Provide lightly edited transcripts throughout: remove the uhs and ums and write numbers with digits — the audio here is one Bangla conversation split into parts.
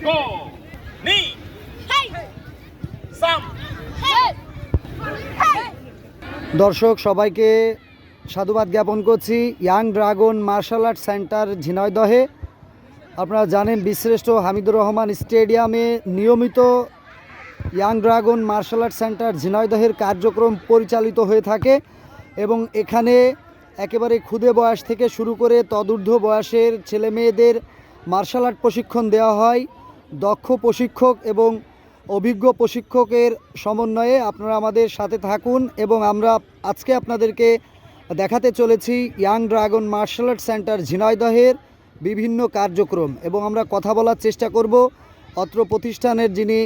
গো নি সাম। দর্শক সবাইকে সাধুবাদ জ্ঞাপন করছি। Young dragon martial art centre ঝিনাইদহে, আপনারা জানেন বীরশ্রেষ্ঠ হামিদুর রহমান স্টেডিয়ামে নিয়মিত young dragon martial art centre ঝিনাইদহের কার্যক্রম পরিচালিত হয়ে থাকে এবং এখানে একেবারে ক্ষুদে বয়স থেকে শুরু করে তদূর্ধ্ব বয়সের ছেলে মেয়েদের মার্শাল আর্ট প্রশিক্ষণ দেওয়া হয়। দক্ষ প্রশিক্ষক এবং অভিজ্ঞ প্রশিক্ষকের সমন্বয়ে আপনারা আমাদের সাথে থাকুন এবং আমরা আজকে আপনাদেরকে দেখাতে চলেছি young dragon martial art centre ঝিনাইদহের বিভিন্ন কার্যক্রম এবং আমরা কথা বলার চেষ্টা করব অত্র প্রতিষ্ঠানের যিনি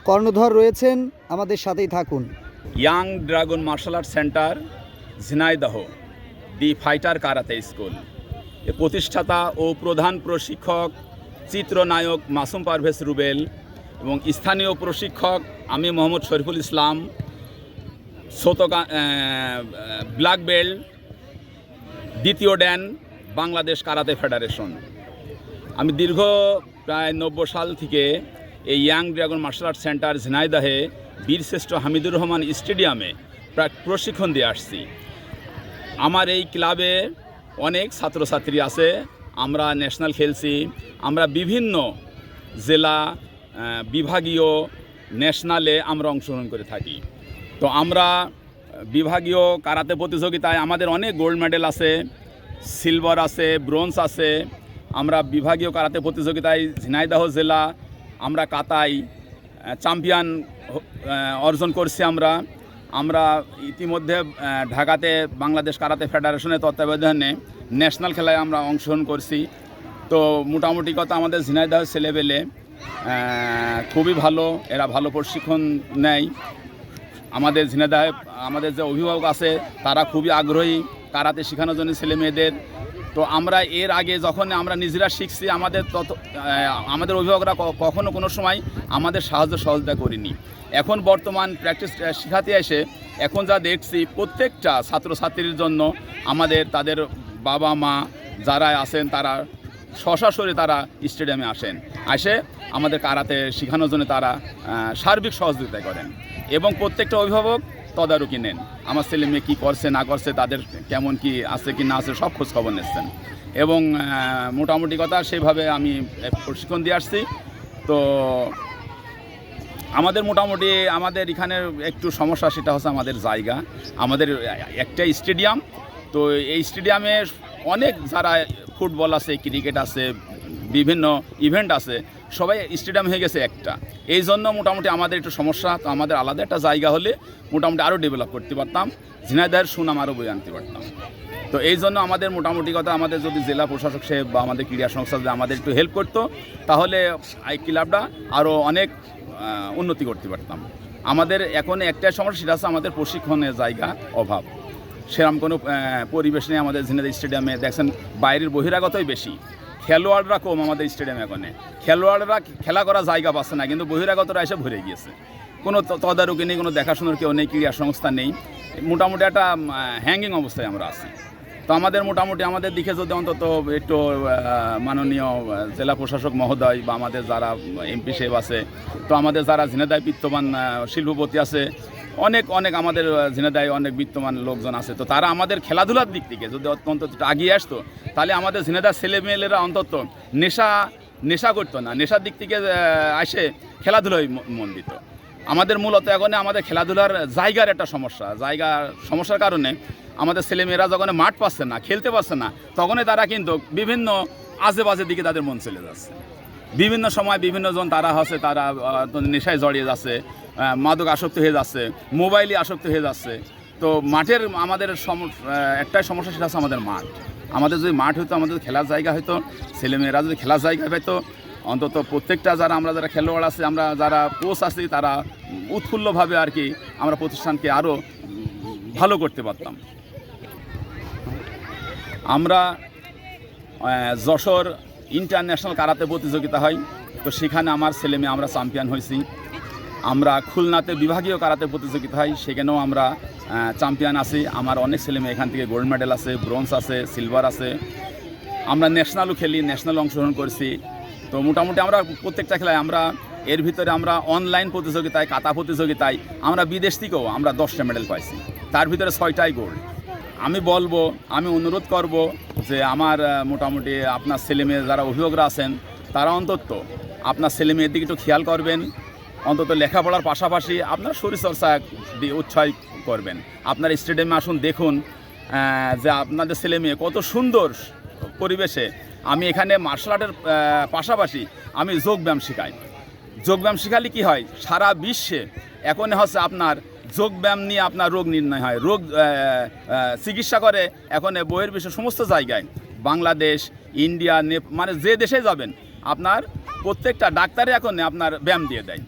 কর্ণধর রয়েছেন। আমাদের সাথেই থাকুন। Young dragon martial art centre Jhenaidah the fighter karate school এর প্রতিষ্ঠাতা ও প্রধান প্রশিক্ষক চিত্রনায়ক মাসুম পারভেজ রুবেল এবং স্থানীয় প্রশিক্ষক আমি মোহাম্মদ শরীফুল ইসলাম, ব্ল্যাক বেল্ট, দ্বিতীয় ড্যান, বাংলাদেশ কারাতে ফেডারেশন। আমি দীর্ঘ প্রায় 90 সাল থেকে এই young dragon martial art centre ঝিনাইদহে বীরশ্রেষ্ঠ হামিদুর রহমান স্টেডিয়ামে প্রায় প্রশিক্ষণ দিয়ে আসছি। আমার এই ক্লাবে অনেক ছাত্রছাত্রী আছে, আমরা ন্যাশনাল খেলছি, আমরা বিভিন্ন জেলা বিভাগীয় ন্যাশনালে আমরা অংশগ্রহণ করে থাকি। তো আমরা বিভাগীয় কারাতে প্রতিযোগিতায় আমাদের অনেক গোল্ড মেডেল আছে, সিলভার আছে, ব্রোঞ্জ আছে। আমরা বিভাগীয় কারাতে প্রতিযোগিতায় ঝিনাইদহ জেলা আমরা কাতাই চ্যাম্পিয়ন অর্জন করছি। আমরা ইতিমধ্যে ঢাকাতে বাংলাদেশ কারাতে ফেডারেশনের তত্ত্বাবধানে ন্যাশনাল খেলায় আমরা অংশগ্রহণ করছি। তো মোটামুটি কথা আমাদের ঝিনাইদহ ছেলেবেলে খুবই ভালো, এরা ভালো প্রশিক্ষণ নেয়। আমাদের ঝিনাইদহে আমাদের যে অভিভাবক আছে তারা খুবই আগ্রহী কারাতে শেখানোর জন্য ছেলে মেয়েদের। তো আমরা এর আগে যখন আমরা নিজেরা শিখছি আমাদের অভিভাবকরা কখনো কোনো সময় আমাদের সাহায্য সহযোগিতা করিনি। এখন বর্তমান প্র্যাকটিস শেখাতে এসে এখন যা দেখছি প্রত্যেকটা ছাত্রছাত্রীর জন্য তাদের বাবা মা যারা আছেন তারা সরাসরি তারা স্টেডিয়ামে আসে আমাদের কারাতে শেখানোর জন্য তারা সার্বিক সহযোগিতা করেন এবং প্রত্যেকটা অভিভাবক তদারকি নেন। আমার ছেলে মেয়ে কী করছে না করছে, তাদের কেমন কি আছে কি না আছে সব খোঁজ খবর নিচ্ছেন এবং মোটামুটি কথা সেইভাবে আমি প্রশিক্ষণ দিয়ে আসছি। তো মোটামুটি আমাদের এখানে একটু সমস্যা, সেটা হচ্ছে আমাদের জায়গা। আমাদের একটা স্টেডিয়াম, তো এই স্টেডিয়ামে অনেক যারা ফুটবল আছে, ক্রিকেট আছে, বিভিন্ন ইভেন্ট আছে, সবাই স্টেডিয়াম হয়ে গেছে একটা। এই জন্য মোটামুটি আমাদের একটু সমস্যা। তো আমাদের আলাদা একটা জায়গা হলে মোটামুটি আরও ডেভেলপ করতে পারতাম, ঝিনাইদহের সুনাম আরও বয়ে আনতে পারতাম। তো এই জন্য আমাদের মোটামুটি কথা আমাদের যদি জেলা প্রশাসক সাহেব বা আমাদের ক্রীড়া সংস্থা যদি আমাদের একটু হেল্প করতো তাহলে এই ক্লাবটা আরও অনেক উন্নতি করতে পারতাম। আমাদের এখন একটাই সমস্যা, সেটা হচ্ছে আমাদের প্রশিক্ষণের জায়গা অভাব। সেরকম কোনো পরিবেশ নেই আমাদের ঝিনাইদহ স্টেডিয়ামে। দেখছেন বাইরের বহিরাগতই বেশি, খেলোয়াড়রা কম আমাদের স্টেডিয়ামে। এখানে খেলোয়াড়রা খেলা করার জায়গা পাচ্ছে না, কিন্তু বহিরাগতরা এসে ভরে গিয়েছে। কোনো তদারকি নেই, কোনো দেখাশোনার কেউ নেই, ক্রীড়া সংস্থা নেই। মোটামুটি একটা হ্যাঙ্গিং অবস্থায় আমরা আছি। তো মোটামুটি আমাদের দিকে যদি অন্তত একটু মাননীয় জেলা প্রশাসক মহোদয় বা আমাদের যারা এমপি সাহেব আছে, তো আমাদের যারা ঝিনাইদহে বিত্তমান শিল্পপতি আছে, অনেক আমাদের ঝিনাইদহে অনেক বিত্তমান লোকজন আছে, তো তারা আমাদের খেলাধুলার দিক থেকে যদি অন্তত আগিয়ে আসতো তাহলে আমাদের ঝিনাইদহ ছেলেমেয়েরা অন্তত নেশা করতো না, নেশার দিক থেকে আসে খেলাধুলায় মন দিত। আমাদের মূলত এখন আমাদের খেলাধুলার জায়গার একটা সমস্যার কারণে আমাদের ছেলেমেয়েরা যখন মাঠ পাচ্ছে না, খেলতে পারছে না, তখনই তারা কিন্তু বিভিন্ন আজে বাজে দিকে তাদের মন চলে যাচ্ছে। বিভিন্ন সময় বিভিন্নজন তারা নেশায় জড়িয়ে যাচ্ছে, মাদক আসক্ত হয়ে যাচ্ছে, মোবাইলে আসক্ত হয়ে যাচ্ছে। তো মাঠের আমাদের একটাই সমস্যা, সেটা হচ্ছে আমাদের মাঠ। আমাদের যদি মাঠ হইতো, আমাদের খেলার জায়গা হইতো, ছেলেমেয়েরা যদি খেলার জায়গা পেতো, অন্তত প্রত্যেকটা আমরা যারা খেলোয়াড় আছে, আমরা যারা কোচ আছি, তারা উৎফুল্লভাবে আর কি আমরা প্রতিষ্ঠানকে আরও ভালো করতে পারতাম। আমরা যশোর ইন্টারন্যাশনাল কারাতে প্রতিযোগিতা হয়, তো সেখানে আমার ছেলে মেয়ে আমরা চ্যাম্পিয়ন হয়েছি। আমরা খুলনাতে বিভাগীয় কারাতে প্রতিযোগিতা হয়, সেখানেও আমরা চ্যাম্পিয়ন আছি। আমার অনেক ছেলে মেয়ে এখান থেকে গোল্ড মেডেল আছে, ব্রোঞ্জ আছে, সিলভার আছে। আমরা ন্যাশনালও খেলি, ন্যাশনাল অংশগ্রহণ করছি। তো মোটামুটি আমরা প্রত্যেকটা খেলায় আমরা এর ভিতরে আমরা অনলাইন প্রতিযোগিতায়, কাতা প্রতিযোগিতায় আমরা বিদেশ থেকেও আমরা 10টা মেডেল পাইছি, তার ভিতরে 6টাই গোল্ড। আমি অনুরোধ করব যে আমার মোটামুটি আপনার ছেলেমেয়ে যারা অভিভাবকরা আছেন তারা অন্তত আপনার ছেলেমেয়ের দিকে একটু খেয়াল করবেন, অন্তত লেখাপড়ার পাশাপাশি আপনার শরীরচর্চা উৎসাহ করবেন। আপনার স্টেডিয়ামে আসুন, দেখুন যে আপনাদের ছেলেমেয়ে কত সুন্দর পরিবেশে। আমি এখানে মার্শাল আর্টের পাশাপাশি আমি যোগব্যায়াম শেখাই। যোগব্যায়াম শেখালে কী হয়, সারা বিশ্বে এখন হচ্ছে আপনার যোগব্যায়াম নিয়ে আপনার রোগ নির্ণয় হয়, রোগ চিকিৎসা করে এখন বইয়ের বিশ্বের সমস্ত জায়গায়, বাংলাদেশ, ইন্ডিয়া, মানে যে দেশে যাবেন আপনার প্রত্যেকটা ডাক্তারে এখন আপনার ব্যায়াম দিয়ে দেয়।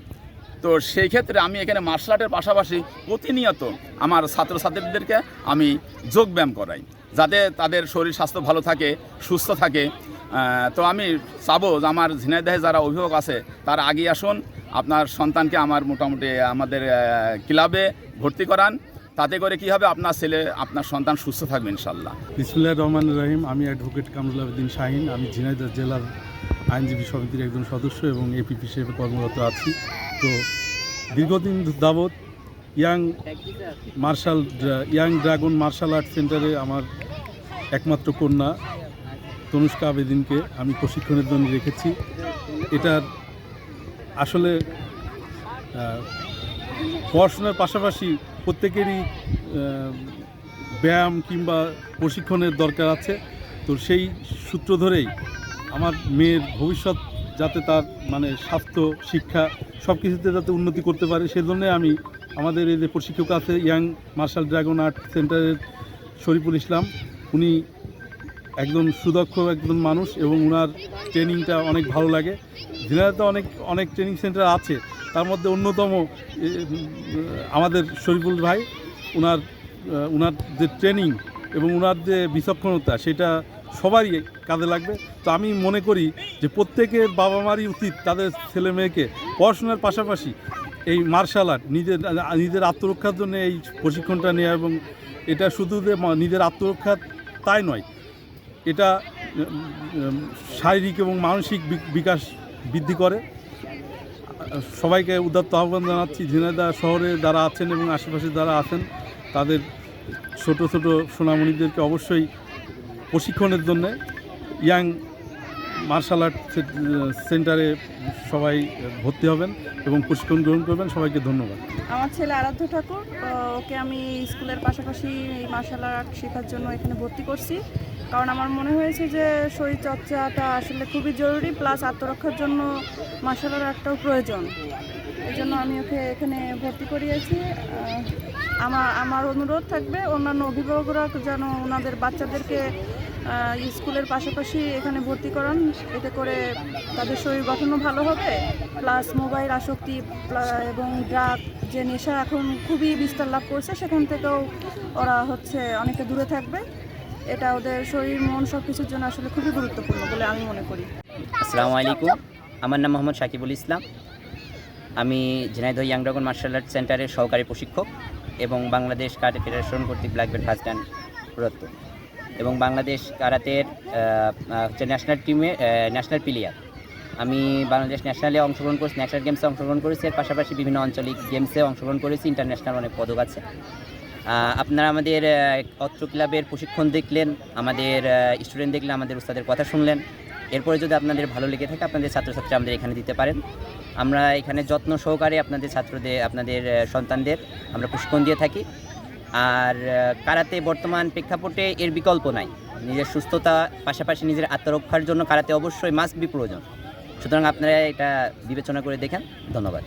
তো সেই ক্ষেত্রে আমি এখানে মার্শাল আর্টের পাশাপাশি প্রতিনিয়ত আমার ছাত্রছাত্রীদেরকে আমি যোগব্যায়াম করাই, যাতে তাদের শরীর স্বাস্থ্য ভালো থাকে, সুস্থ থাকে। তো আমি চাবো যে আমার ঝিনাইদহে যারা অভিভাবক আছে তারা আগে আসুন, আপনার সন্তানকে আমার মোটামুটি আমাদের ক্লাবে ভর্তি করান, তাতে করে কি হবে, আপনার ছেলে আপনার সন্তান সুস্থ থাকবে ইনশাল্লাহ। বিসমিল্লাহির রহমানির রহিম। আমি অ্যাডভোকেট কামরুল আবেদিন শাহিন। আমি ঝিনাইদহ জেলার আইনজীবী সমিতির একজন সদস্য এবং এপিপি হিসেবে কর্মরত আছি। তো দীর্ঘদিন যাবৎ ইয়াং ড্রাগন মার্শাল আর্ট সেন্টারে আমার একমাত্র কন্যা তনুষ্কা আবেদিনকে আমি প্রশিক্ষণের জন্য রেখেছি। এটার আসলে পড়াশোনার পাশাপাশি প্রত্যেকেরই ব্যায়াম কিংবা প্রশিক্ষণের দরকার আছে। তো সেই সূত্র ধরেই আমার মেয়ের ভবিষ্যৎ যাতে তার মানে স্বাস্থ্য, শিক্ষা সব কিছুতে যাতে উন্নতি করতে পারে, সেজন্য আমি আমাদের এই যে প্রশিক্ষক আছে ইয়াং মার্শাল ড্রাগন আর্ট সেন্টারের শরীফুল ইসলাম, উনি একজন সুদক্ষ একজন মানুষ এবং ওনার ট্রেনিংটা অনেক ভালো লাগে। ঝিনাইদহে অনেক ট্রেনিং সেন্টার আছে, তার মধ্যে অন্যতম আমাদের শরীফুল ভাই। ওনার যে ট্রেনিং এবং ওনার যে বিচক্ষণতা সেটা সবারই কাজে লাগবে। তো আমি মনে করি যে প্রত্যেকের বাবা মারই উচিত তাদের ছেলে মেয়েকে পড়াশোনার পাশাপাশি এই মার্শাল আর্ট নিজের আত্মরক্ষার জন্য এই প্রশিক্ষণটা নেওয়া, এবং এটা শুধু যে নিজের আত্মরক্ষা তাই নয়, এটা শারীরিক এবং মানসিক বিকাশ বৃদ্ধি করে। সবাইকে উদাত্ত আহ্বান জানাচ্ছি, ঝিনাইদহ শহরে যারা আছেন এবং আশেপাশে যারা আছেন তাদের ছোট ছোট সোনামণিদেরকে অবশ্যই প্রশিক্ষণের জন্য ইয়াং মার্শাল আর্ট সেন্টারে সবাই ভর্তি হবেন এবং প্রশিক্ষণ গ্রহণ করবেন। সবাইকে ধন্যবাদ। আমার ছেলে আরাধ্য ঠাকুর, ওকে আমি স্কুলের পাশাপাশি এই মার্শাল আর্ট শেখার জন্য এখানে ভর্তি করছি, কারণ আমার মনে হয়েছে যে শরীরচর্চাটা আসলে খুবই জরুরি, প্লাস আত্মরক্ষার জন্য মার্শাল আর্টটাও প্রয়োজন। এই জন্য আমি ওকে এখানে ভর্তি করিয়েছি। আমার অনুরোধ থাকবে অন্যান্য অভিভাবকরা যেন ওনাদের বাচ্চাদেরকে স্কুলের পাশাপাশি এখানে ভর্তি করান, এতে করে তাদের শরীর গঠনও ভালো হবে, প্লাস মোবাইল আসক্তি এবং ড্রাগ যে নেশা এখন খুবই বিস্তার লাভ করছে সেখান থেকেও ওরা অনেকটা দূরে থাকবে। এটা ওদের শরীর মন সব কিছুর জন্য আসলে খুবই গুরুত্বপূর্ণ বলে আমি মনে করি। আসসালামু আলাইকুম, আমার নাম মোহাম্মদ সাকিবুল ইসলাম। আমি Jhenaidah young dragon martial art সেন্টারের সহকারী প্রশিক্ষক এবং বাংলাদেশ কারাতে ফেডারেশন কর্তৃক ব্ল্যাক বেল্ট ফার্স্ট ডান প্রদত্ত এবং বাংলাদেশ কারাতের ন্যাশনাল টিমে ন্যাশনাল প্লেয়ার। আমি বাংলাদেশ ন্যাশনালে অংশগ্রহণ করেছি, ন্যাশনাল গেমসে অংশগ্রহণ করেছি, এর পাশাপাশি বিভিন্ন আঞ্চলিক গেমসে অংশগ্রহণ করেছি, ইন্টারন্যাশনাল অনেক পদক আছে। আপনারা আমাদের অত্র ক্লাবের প্রশিক্ষণ দেখলেন, আমাদের স্টুডেন্ট দেখলেন, আমাদের উস্তাদের কথা শুনলেন। এরপরে যদি আপনাদের ভালো লেগে থাকে আপনাদের ছাত্রছাত্রী আমাদের এখানে দিতে পারেন। আমরা এখানে যত্ন সহকারে আপনাদের সন্তানদের আমরা প্রশিক্ষণ দিয়ে থাকি। আর কারাতে বর্তমান প্রেক্ষাপটে এর বিকল্প নাই। নিজের সুস্থতা পাশাপাশি নিজের আত্মরক্ষার জন্য কারাতে অবশ্যই মাস্ট বি প্রয়োজন। সুতরাং আপনারা এটা বিবেচনা করে দেখেন। ধন্যবাদ।